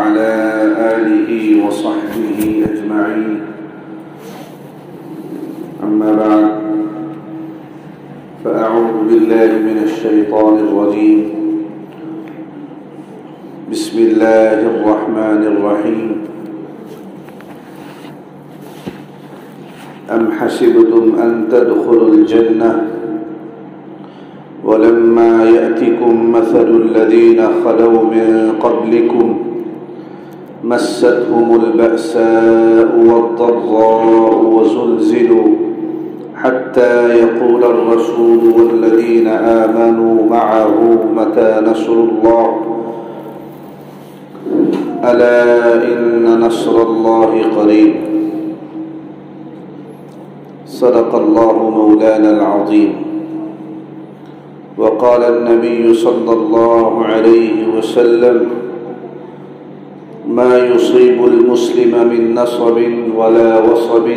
وعلى آله وصحبه أجمعين. أما بعد، فأعوذ بالله من الشيطان الرجيم. بسم الله الرحمن الرحيم. أم حسبتم أن تدخلوا الجنة ولما يأتكم مثل الذين خلوا من قبلكم مستهم البأساء والضراء وزلزلوا حتى يقول الرسول والذين آمنوا معه متى نصر الله ألا إن نصر الله قريب. صدق الله مولانا العظيم. وقال النبي صلى الله عليه وسلم: ما يصيب المسلم من نصب ولا وصب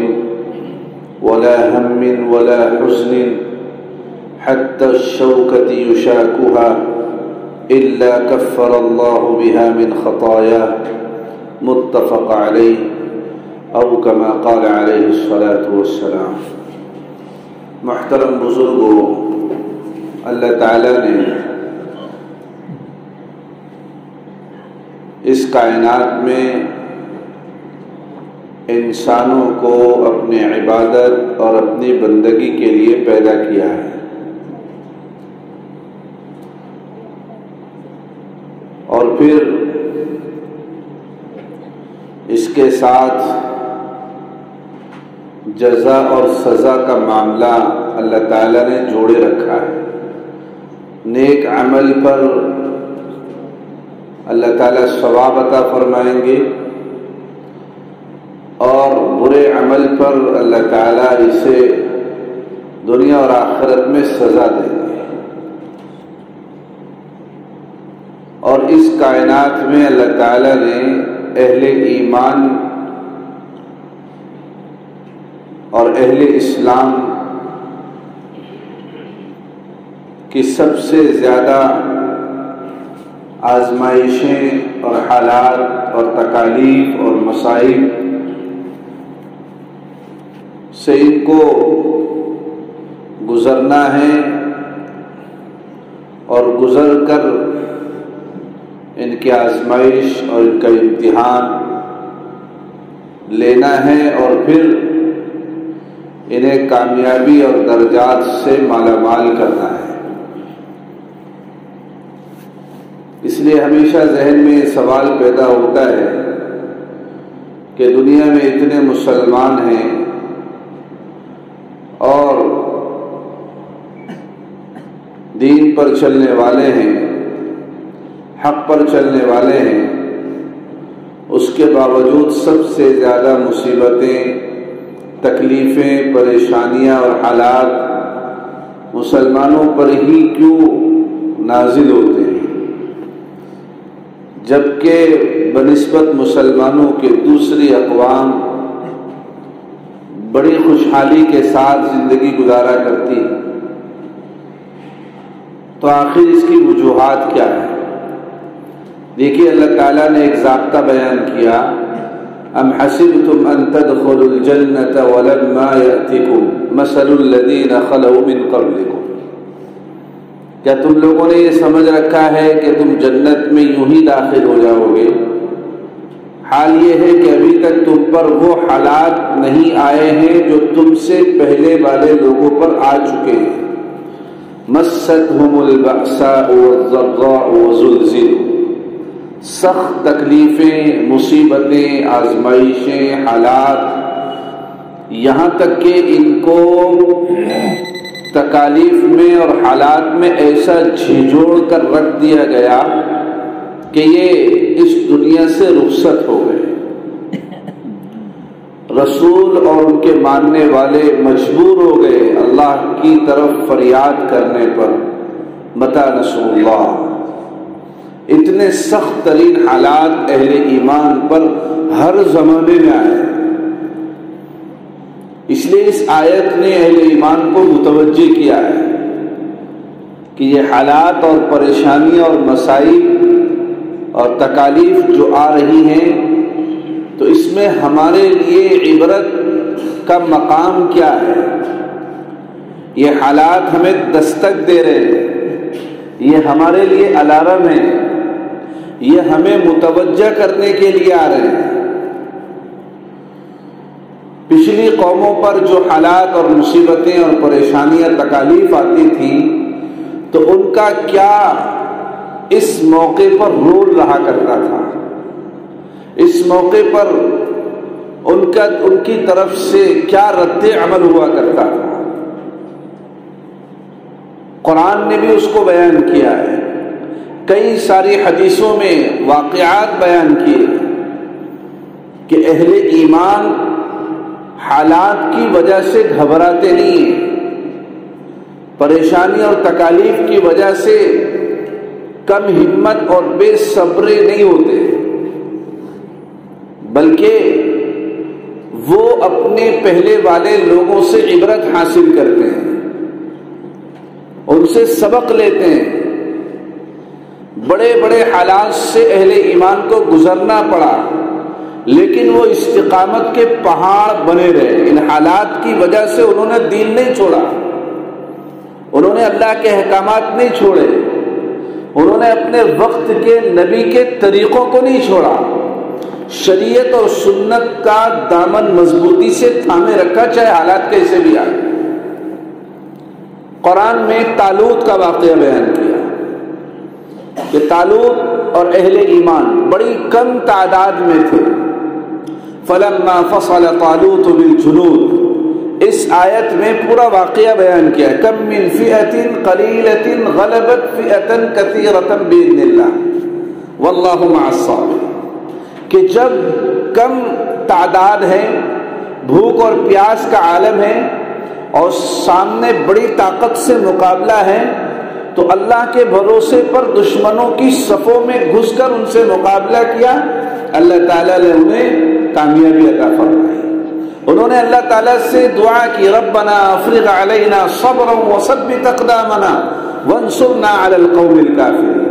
ولا هم ولا حزن حتى الشوكة يشاكها إلا كفر الله بها من خطاياه. متفق عليه او كما قال علیہ الصلاۃ والسلام. محترم بزرگوں، اللہ تعالیٰ نے اس کائنات میں انسانوں کو اپنی عبادت اور اپنی بندگی کے لیے پیدا کیا ہے، اور پھر اس کے ساتھ جزا اور سزا کا معاملہ اللہ تعالیٰ نے جوڑے رکھا ہے. نیک عمل پر اللہ تعالیٰ ثواب عطا فرمائیں گے اور برے عمل پر اللہ تعالیٰ اسے دنیا اور آخرت میں سزا دیں گے. اور اس کائنات میں اللہ تعالیٰ نے اہل ایمان اور اہل اسلام کی سب سے زیادہ آزمائشیں اور حالات اور تکالیف اور مصائب سے ان کو گزرنا ہے اور گزر کر ان کی آزمائش اور ان کا امتحان لینا ہے اور پھر انہیں کامیابی اور درجات سے مالا مال کرنا ہے. اس لیے ہمیشہ ذہن میں یہ سوال پیدا ہوتا ہے کہ دنیا میں اتنے مسلمان ہیں اور دین پر چلنے والے ہیں، حق پر چلنے والے ہیں، اس کے باوجود سب سے زیادہ مصیبتیں، تکلیفیں، پریشانیاں اور حالات مسلمانوں پر ہی کیوں نازل ہوتے ہیں، جبکہ بنسبت مسلمانوں کے دوسری اقوام بڑی خوشحالی کے ساتھ زندگی گزارا کرتی ہے. تو آخر اس کی وجوہات کیا ہے؟ دیکھیے، اللہ تعالیٰ نے ایک ضابطہ بیان کیا: ام حسبتم ان تدخلوا الجنة ولما يأتكم مثل الذين خلوا من قبلكم. کیا تم لوگوں نے یہ سمجھ رکھا ہے کہ تم جنت میں یوں ہی داخل ہو جاؤ گے؟ حال یہ ہے کہ ابھی تک تم پر وہ حالات نہیں آئے ہیں جو تم سے پہلے والے لوگوں پر آ چکے ہیں. مستهم البأساء والضراء وزلزلوا. سخت تکلیفیں، مصیبتیں، آزمائشیں، حالات، یہاں تک کہ ان کو تکالیف میں اور حالات میں ایسا جھنجھوڑ کر رکھ دیا گیا کہ یہ اس دنیا سے رخصت ہو گئے. رسول اور ان کے ماننے والے مجبور ہو گئے اللہ کی طرف فریاد کرنے پر متی نصر اللہ. اتنے سخت ترین حالات اہل ایمان پر ہر زمانے میں آئے. اس لیے اس آیت نے اہل ایمان کو متوجہ کیا ہے کہ یہ حالات اور پریشانیاں اور مصائب اور تکالیف جو آ رہی ہیں، تو اس میں ہمارے لیے عبرت کا مقام کیا ہے؟ یہ حالات ہمیں دستک دے رہے ہیں، یہ ہمارے لیے الارم ہے، یہ ہمیں متوجہ کرنے کے لیے آ رہے ہیں۔ پچھلی قوموں پر جو حالات اور مصیبتیں اور پریشانیاں تکالیف آتی تھیں، تو ان کا کیا اس موقع پر رول رہا کرتا تھا، اس موقع پر ان کی طرف سے کیا رد عمل ہوا کرتا تھا۔ قرآن نے بھی اس کو بیان کیا ہے، کئی ساری حدیثوں میں واقعات بیان کیے کہ اہل ایمان حالات کی وجہ سے گھبراتے نہیں ہیں، پریشانی اور تکالیف کی وجہ سے کم ہمت اور بے صبرے نہیں ہوتے، بلکہ وہ اپنے پہلے والے لوگوں سے عبرت حاصل کرتے ہیں، ان سے سبق لیتے ہیں۔ بڑے بڑے حالات سے اہل ایمان کو گزرنا پڑا، لیکن وہ استقامت کے پہاڑ بنے رہے۔ ان حالات کی وجہ سے انہوں نے دین نہیں چھوڑا، انہوں نے اللہ کے احکامات نہیں چھوڑے، انہوں نے اپنے وقت کے نبی کے طریقوں کو نہیں چھوڑا، شریعت اور سنت کا دامن مضبوطی سے تھامے رکھا، چاہے حالات کیسے بھی آئے۔ قرآن میں طالوت کا واقعہ بیان کیا کہ طالوت اور اہل ایمان بڑی کم تعداد میں تھے۔ فلما فصل طالوت بالجنود، اس آیت میں پورا واقعہ بیان کیا، کم من فئة قلیلة غلبت فئة کثیرة بإذن اللہ واللہ مع الصابرین، کہ جب کم تعداد ہے، بھوک اور پیاس کا عالم ہے اور سامنے بڑی طاقت سے مقابلہ ہے، تو اللہ کے بھروسے پر دشمنوں کی صفوں میں گھس کر ان سے مقابلہ کیا، اللہ تعالیٰ نے انہیں کامیابی عطا فرمائی۔ انہوں نے اللہ تعالیٰ سے دعا کی، ربنا افرغ علینا صبرا وثبت اقدامنا وانصرنا علی القوم الکافرین،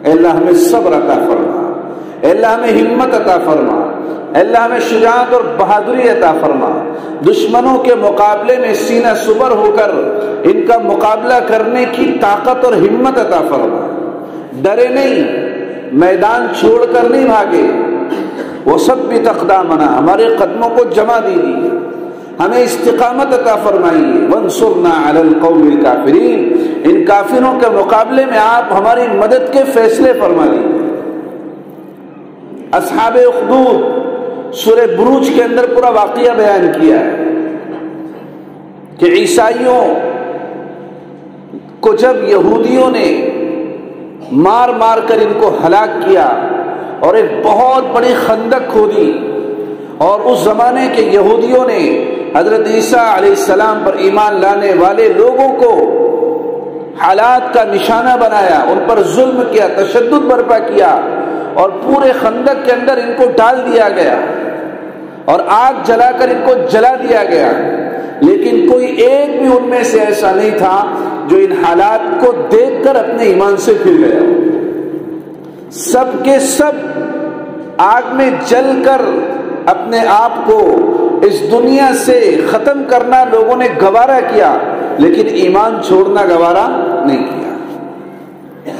اے اللہ ہمیں صبر عطا فرما، اے اللہ ہمیں ہمت عطا فرما، اے اللہ ہمیں شجاعت اور بہادری عطا فرما، دشمنوں کے مقابلے میں سینہ سپر ہو کر ان کا مقابلہ کرنے کی طاقت اور ہمت عطا فرما، ڈرے نہیں، میدان چھوڑ کر نہیں بھاگے، وثبت اقدامنا، ہمارے قدموں کو جمع دیجیے، ہمیں استقامت عطا فرمائیے، وانصرنا علی القوم الکافرین، ان کافروں کے مقابلے میں آپ ہماری مدد کے فیصلے فرما دیجیے۔ اصحاب اخدود سورہ بروج کے اندر پورا واقعہ بیان کیا ہے کہ عیسائیوں کو جب یہودیوں نے مار مار کر ان کو ہلاک کیا اور ایک بہت بڑی خندق کھودی، اور اس زمانے کے یہودیوں نے حضرت عیسیٰ علیہ السلام پر ایمان لانے والے لوگوں کو حالات کا نشانہ بنایا، ان پر ظلم کیا، تشدد برپا کیا، اور پورے خندق کے اندر ان کو ڈال دیا گیا اور آگ جلا کر ان کو جلا دیا گیا، لیکن کوئی ایک بھی ان میں سے ایسا نہیں تھا جو ان حالات کو دیکھ کر اپنے ایمان سے پھر گیا۔ سب کے سب آگ میں جل کر اپنے آپ کو اس دنیا سے ختم کرنا لوگوں نے گوارا کیا، لیکن ایمان چھوڑنا گوارا نہیں کیا۔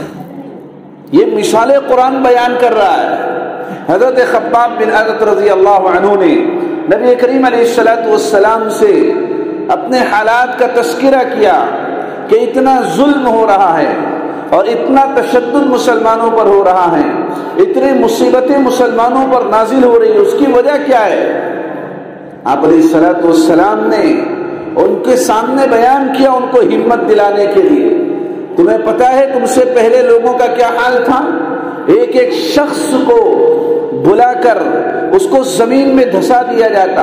یہ مثال قرآن بیان کر رہا ہے۔ حضرت خباب بن ارت رضی اللہ عنہ نے نبی کریم علیہ السلام سے اپنے حالات کا تذکرہ کیا کہ اتنا ظلم ہو رہا ہے اور اتنا تشدد مسلمانوں پر ہو رہا ہے، اتنی مصیبتیں مسلمانوں پر نازل ہو رہی ہیں، اس کی وجہ کیا ہے؟ آپ علیہ السلام نے ان کے سامنے بیان کیا، ان کو ہمت دلانے کے لیے۔ تمہیں پتا ہے تم سے پہلے لوگوں کا کیا حال تھا؟ ایک ایک شخص کو بلا کر اس کو زمین میں دھسا دیا جاتا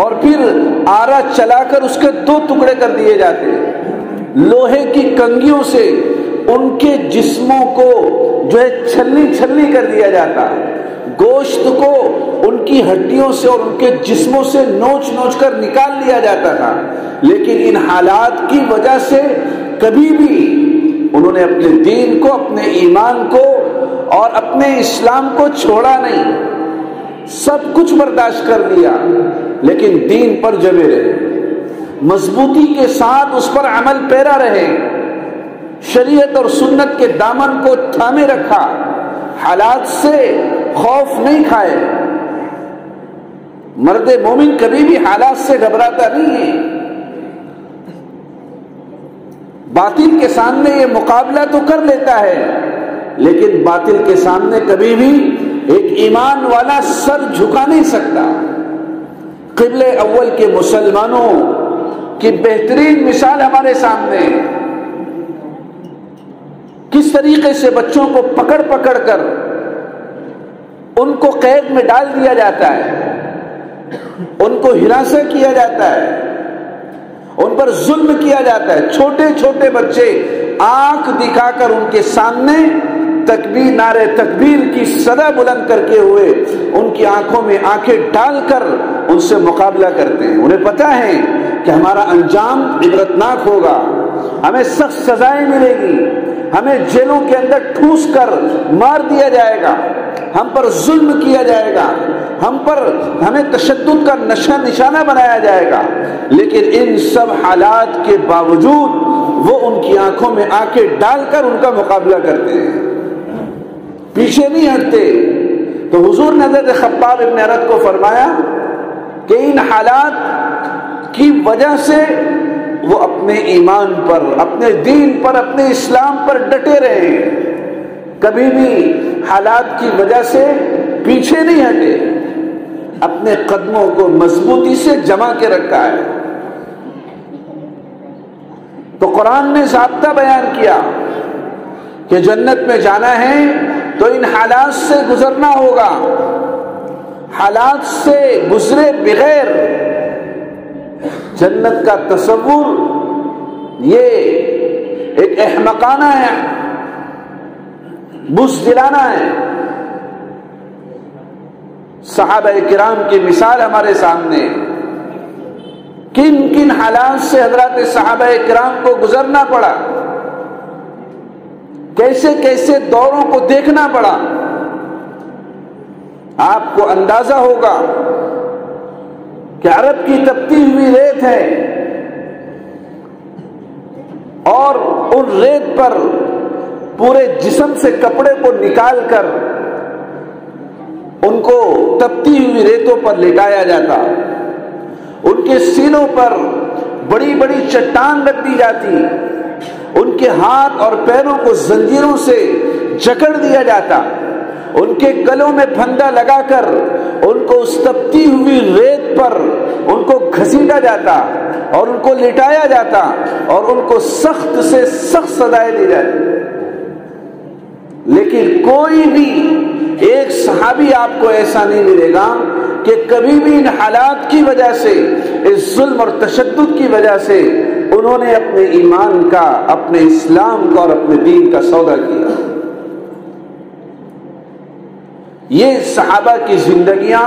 اور پھر آرا چلا کر اس کے 2 ٹکڑے کر دیے جاتے، لوہے کی کنگھیوں سے ان کے جسموں کو جو ہے چھلنی چھلنی کر دیا جاتا، گوشت کو ان کی ہڈیوں سے اور ان کے جسموں سے نوچ نوچ کر نکال لیا جاتا تھا، لیکن ان حالات کی وجہ سے کبھی بھی انہوں نے اپنے دین کو، اپنے ایمان کو اور اپنے اسلام کو چھوڑا نہیں، سب کچھ برداشت کر لیا، لیکن دین پر جمے رہے، مضبوطی کے ساتھ اس پر عمل پیرا رہے، شریعت اور سنت کے دامن کو تھامے رکھا، حالات سے خوف نہیں کھائے۔ مرد مومن کبھی بھی حالات سے گھبراتا نہیں ہے۔ باطل کے سامنے یہ مقابلہ تو کر لیتا ہے، لیکن باطل کے سامنے کبھی بھی ایک ایمان والا سر جھکا نہیں سکتا۔ قبلہ اول کے مسلمانوں کی بہترین مثال ہمارے سامنے، کس طریقے سے بچوں کو پکڑ پکڑ کر ان کو قید میں ڈال دیا جاتا ہے، ان کو ہراساں کیا جاتا ہے، ان پر ظلم کیا جاتا ہے۔ چھوٹے چھوٹے بچے آنکھ دکھا کر ان کے سامنے تکبیر، نعرے تکبیر کی صدا بلند کر کے ہوئے ان کی آنکھوں میں آنکھیں ڈال کر ان سے مقابلہ کرتے ہیں۔ انہیں پتہ ہے کہ ہمارا انجام عبرتناک ہوگا، ہمیں سخت سزائیں ملے گی، ہمیں جیلوں کے اندر ٹھوس کر مار دیا جائے گا، ہم پر ظلم کیا جائے گا، ہمیں تشدد کا نشانہ بنایا جائے گا، لیکن ان سب حالات کے باوجود وہ ان کی آنکھوں میں آنکھیں ڈال کر ان کا مقابلہ کرتے ہیں، پیچھے نہیں ہٹتے۔ تو حضور نے حضرت خباب ابن ارت کو فرمایا کہ ان حالات کی وجہ سے وہ اپنے ایمان پر، اپنے دین پر، اپنے اسلام پر ڈٹے رہے، کبھی بھی حالات کی وجہ سے پیچھے نہیں ہٹے، اپنے قدموں کو مضبوطی سے جما کے رکھا ہے۔ تو قرآن نے ضابطہ بیان کیا کہ جنت میں جانا ہے تو ان حالات سے گزرنا ہوگا، حالات سے گزرے بغیر جنت کا تصور یہ ایک احمقانہ ہے، بزدلانہ ہے۔ صحابہ کرام کی مثال ہمارے سامنے، کن کن حالات سے حضرات صحابہ کرام کو گزرنا پڑا، کیسے کیسے دوروں کو دیکھنا پڑا۔ آپ کو اندازہ ہوگا کہ عرب کی تپتی ہوئی ریت ہے، اور ان ریت پر پورے جسم سے کپڑے کو نکال کر ان کو تپتی ہوئی ریتوں پر لٹایا جاتا، ان کے سینوں پر بڑی بڑی چٹان رکھ دی جاتی، ان کے ہاتھ اور پیروں کو زنجیروں سے جکڑ دیا جاتا، ان کے گلوں میں پھندا لگا کر ان کو اس تپتی ہوئی ریت پر ان کو گھسیٹا جاتا اور ان کو لٹایا جاتا اور ان کو سخت سے سخت سزائیں دی جاتی۔ لیکن کوئی بھی ایک صحابی آپ کو ایسا نہیں ملے گا کہ کبھی بھی ان حالات کی وجہ سے، اس ظلم اور تشدد کی وجہ سے انہوں نے اپنے ایمان کا، اپنے اسلام کا اور اپنے دین کا سودا کیا۔ یہ صحابہ کی زندگیاں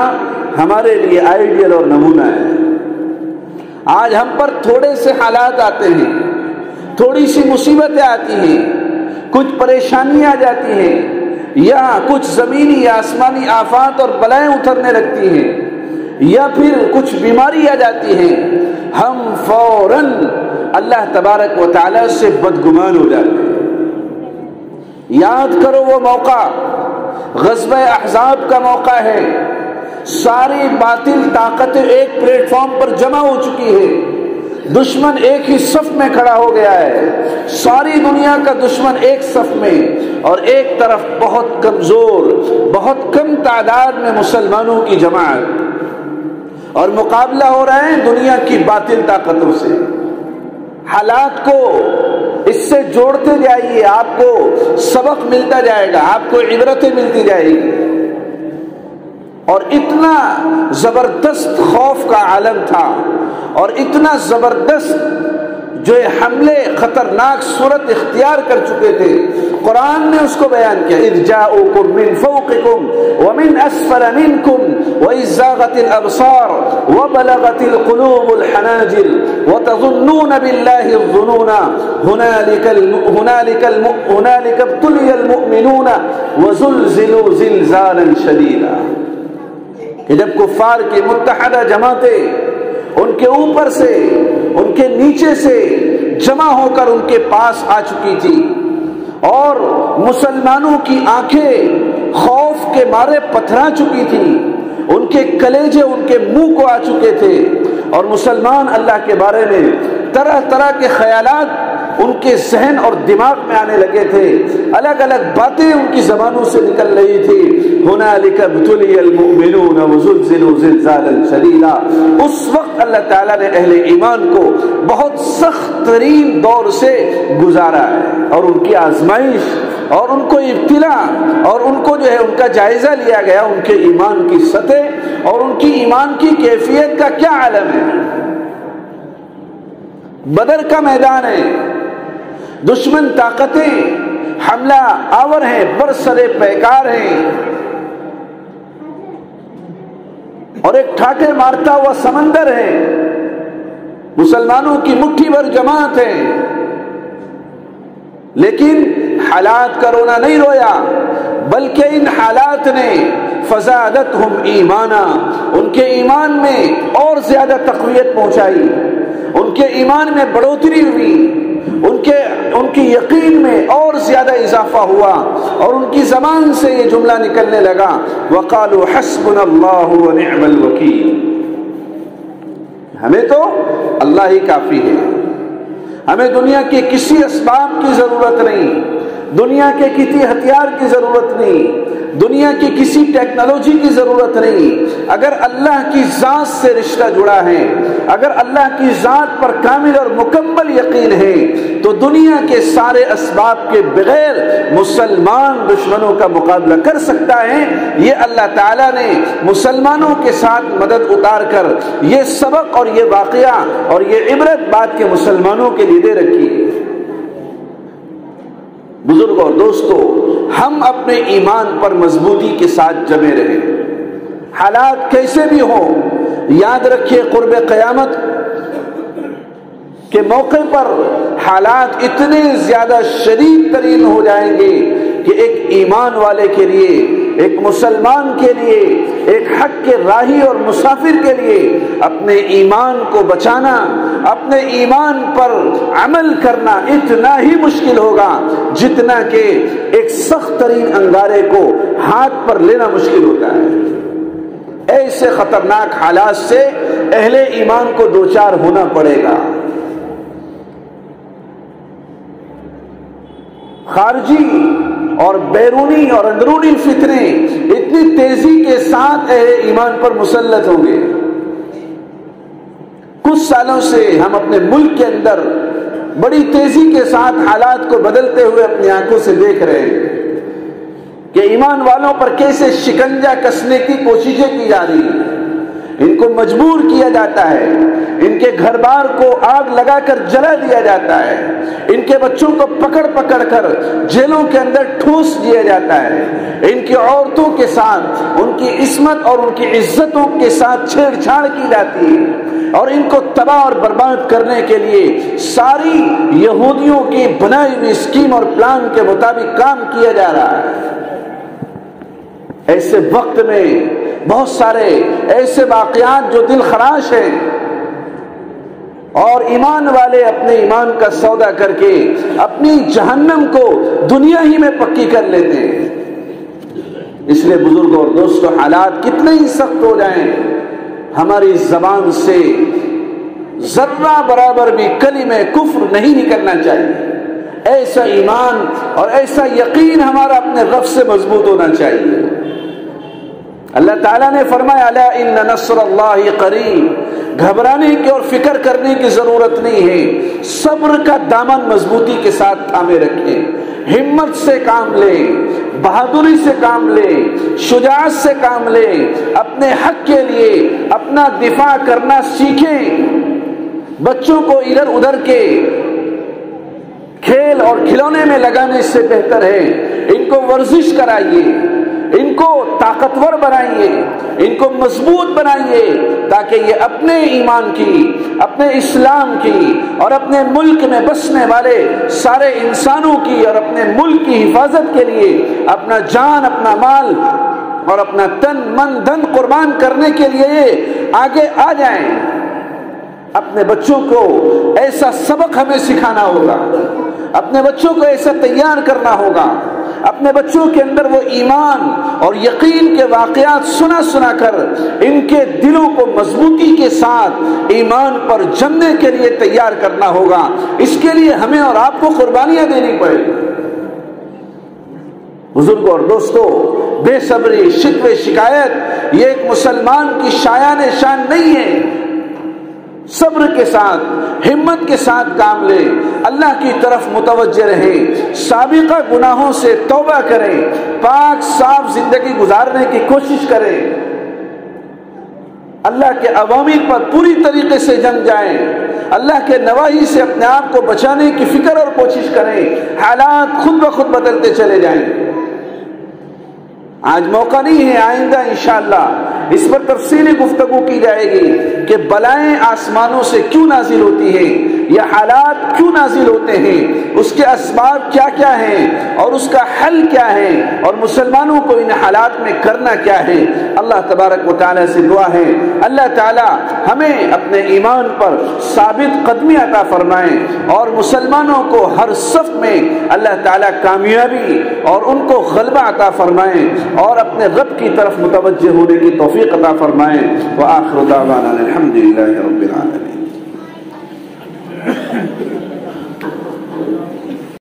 ہمارے لیے آئیڈیل اور نمونہ ہے۔ آج ہم پر تھوڑے سے حالات آتے ہیں، تھوڑی سی مصیبتیں آتی ہیں، کچھ پریشانیاں آ جاتی ہیں، یا کچھ زمینی یا آسمانی آفات اور بلائیں اترنے لگتی ہیں، یا پھر کچھ بیماری آ جاتی ہیں، ہم فوراً اللہ تبارک و تعالی سے بدگمان ہو جاتے ہیں۔ یاد کرو وہ موقع، غزوہ احزاب کا موقع ہے، ساری باطل طاقتیں ایک پلیٹ فارم پر جمع ہو چکی ہے، دشمن ایک ہی صف میں کھڑا ہو گیا ہے، ساری دنیا کا دشمن ایک صف میں، اور ایک طرف بہت کمزور، بہت کم تعداد میں مسلمانوں کی جماعت، اور مقابلہ ہو رہا ہے دنیا کی باطل طاقتوں سے۔ حالات کو اس سے جوڑتے جائیے، آپ کو سبق ملتا جائے گا، آپ کو عبرتیں ملتی جائے گی۔ اور اتنا زبردست خوف کا عالم تھا، اور اتنا زبردست جو حملے خطرناک صورت اختیار کر چکے تھے، قرآن نے اس کو بیان کیا، اذ جاؤکم من فوقکم ومن اسفل منکم واذ زاغت الابصار وبلغت القلوب الحناجر وتظنون بالله الظنون هنالك ابتلي المؤمنون وزلزلوا زلزالا شديدا. کہ جب کفار کی متحدہ جماعتیں ان کے اوپر سے ان کے نیچے سے جمع ہو کر ان کے پاس آ چکی تھی اور مسلمانوں کی آنکھیں خوف کے مارے پتھرا چکی تھی، ان کے کلیجے ان کے منہ کو آ چکے تھے، اور مسلمان اللہ کے بارے میں طرح طرح کے خیالات ان کے ذہن اور دماغ میں آنے لگے تھے، الگ الگ باتیں ان کی زبانوں سے نکل رہی تھی. هنالك ابتلي المؤمنون وزلزلوا زلزالا شديدا. اس وقت اللہ تعالیٰ نے اہل ایمان کو بہت سخت ترین دور سے گزارا ہے، اور ان کی آزمائش اور ان کو ابتلا اور ان کو جو ہے ان کا جائزہ لیا گیا، ان کے ایمان کی سطح اور ان کی ایمان کی کیفیت کا کیا عالم ہے. بدر کا میدان ہے، دشمن طاقتیں حملہ آور ہیں، برسرے پیکار ہیں، اور ایک ٹھاکے مارتا ہوا سمندر ہے، مسلمانوں کی مٹھی بھر جماعت ہے، لیکن حالات کا رونا نہیں رویا، بلکہ ان حالات نے فزادتہم ایمانا، ان کے ایمان میں اور زیادہ تقویت پہنچائی، ان کے ایمان میں بڑھوتری ہوئی، ان کی یقین میں اور زیادہ اضافہ ہوا، اور ان کی زبان سے یہ جملہ نکلنے لگا وقالوا حسبنا اللہ ونعم الوکیل. ہمیں تو اللہ ہی کافی ہے، ہمیں دنیا کے کسی اسباب کی ضرورت نہیں، دنیا کے کسی ہتھیار کی ضرورت نہیں، دنیا کی کسی ٹیکنالوجی کی ضرورت نہیں. اگر اللہ کی ذات سے رشتہ جڑا ہے، اگر اللہ کی ذات پر کامل اور مکمل یقین ہے، تو دنیا کے سارے اسباب کے بغیر مسلمان دشمنوں کا مقابلہ کر سکتا ہے. یہ اللہ تعالیٰ نے مسلمانوں کے ساتھ مدد اتار کر یہ سبق اور یہ واقعہ اور یہ عبرت بات کے مسلمانوں کے لیے دے رکھی ہے. بزرگوں اور دوستو، ہم اپنے ایمان پر مضبوطی کے ساتھ جمے رہیں، حالات کیسے بھی ہوں. یاد رکھیے قرب قیامت کے موقع پر حالات اتنے زیادہ شدید ترین ہو جائیں گے کہ ایک ایمان والے کے لیے، ایک مسلمان کے لیے، ایک حق کے راہی اور مسافر کے لیے اپنے ایمان کو بچانا، اپنے ایمان پر عمل کرنا اتنا ہی مشکل ہوگا جتنا کہ ایک سخت ترین انگارے کو ہاتھ پر لینا مشکل ہوتا ہے. ایسے خطرناک حالات سے اہل ایمان کو دوچار ہونا پڑے گا. خارجی اور بیرونی اور اندرونی فتنے اتنی تیزی کے ساتھ اہل ایمان پر مسلط ہوں گے. کچھ سالوں سے ہم اپنے ملک کے اندر بڑی تیزی کے ساتھ حالات کو بدلتے ہوئے اپنی آنکھوں سے دیکھ رہے ہیں کہ ایمان والوں پر کیسے شکنجہ کسنے کی کوششیں کی جا رہی ہیں، ان کو مجبور کیا جاتا ہے، ان کے گھر بار کو آگ لگا کر جلا دیا جاتا ہے، ان کے بچوں کو پکڑ پکڑ کر جیلوں کے اندر ٹھوس دیا جاتا ہے، ان کی عورتوں کے ساتھ ان کی عصمت اور ان کی عزتوں کے ساتھ چھیڑ چھاڑ کی جاتی ہے، اور ان کو تباہ اور برباد کرنے کے لیے ساری یہودیوں کی بنائی ہوئی اسکیم اور پلان کے مطابق کام کیا جا رہا ہے. ایسے وقت میں بہت سارے ایسے واقعات جو دل خراش ہیں، اور ایمان والے اپنے ایمان کا سودا کر کے اپنی جہنم کو دنیا ہی میں پکی کر لیتے ہیں. اس لیے بزرگوں اور دوستوں، حالات کتنے ہی سخت ہو جائیں، ہماری زبان سے ذرہ برابر بھی کلمہ کفر نہیں نکلنا چاہیے. ایسا ایمان اور ایسا یقین ہمارا اپنے رب سے مضبوط ہونا چاہیے. اللہ تعالیٰ نے فرمایا الا ان نصر اللہ قریب، گھبرانے کی اور فکر کرنے کی ضرورت نہیں ہے. صبر کا دامن مضبوطی کے ساتھ تھامے رکھیں، ہمت سے کام لیں، بہادری سے کام لیں، شجاعت سے کام لیں، اپنے حق کے لیے اپنا دفاع کرنا سیکھیں. بچوں کو ادھر ادھر کے کھیل اور کھلونے میں لگانے سے بہتر ہے ان کو ورزش کرائیے، ان کو طاقتور بنائیے، ان کو مضبوط بنائیے، تاکہ یہ اپنے ایمان کی، اپنے اسلام کی اور اپنے ملک میں بسنے والے سارے انسانوں کی اور اپنے ملک کی حفاظت کے لیے اپنا جان، اپنا مال اور اپنا تن من دھن قربان کرنے کے لیے آگے آ جائیں۔ اپنے بچوں کو ایسا سبق ہمیں سکھانا ہوگا، اپنے بچوں کو ایسا تیار کرنا ہوگا، اپنے بچوں کے اندر وہ ایمان اور یقین کے واقعات سنا سنا کر ان کے دلوں کو مضبوطی کے ساتھ ایمان پر جمنے کے لیے تیار کرنا ہوگا۔ اس کے لیے ہمیں اور آپ کو قربانیاں دینی پڑے گی۔ بزرگوں اور دوستو، بے صبری، شکوے، شکایت یہ ایک مسلمان کی شایان شان نہیں ہے۔ صبر کے ساتھ، ہمت کے ساتھ کام لے، اللہ کی طرف متوجہ رہیں، سابقہ گناہوں سے توبہ کریں، پاک صاف زندگی گزارنے کی کوشش کریں، اللہ کے اوامر پر پوری طریقے سے جم جائیں، اللہ کے نواہی سے اپنے آپ کو بچانے کی فکر اور کوشش کریں۔ حالات خود بخود بدلتے چلے جائیں۔ آج موقع نہیں ہے، آئندہ انشاءاللہ اس پر تفصیلی گفتگو کی جائے گی کہ بلائیں آسمانوں سے کیوں نازل ہوتی ہیں، یہ حالات کیوں نازل ہوتے ہیں، اس کے اسباب کیا کیا ہیں اور اس کا حل کیا ہے، اور مسلمانوں کو ان حالات میں کرنا کیا ہے۔ اللہ تبارک و تعالیٰ سے دعا ہے اللہ تعالیٰ ہمیں اپنے ایمان پر ثابت قدمی عطا فرمائیں اور مسلمانوں کو ہر صف میں اللہ تعالیٰ کامیابی اور ان کو غلبہ عطا فرمائیں اور اپنے رب کی طرف متوجہ ہونے کی توفیق عطا فرمائیں۔ وآخر دعوانا الحمدللہ رب العالمین۔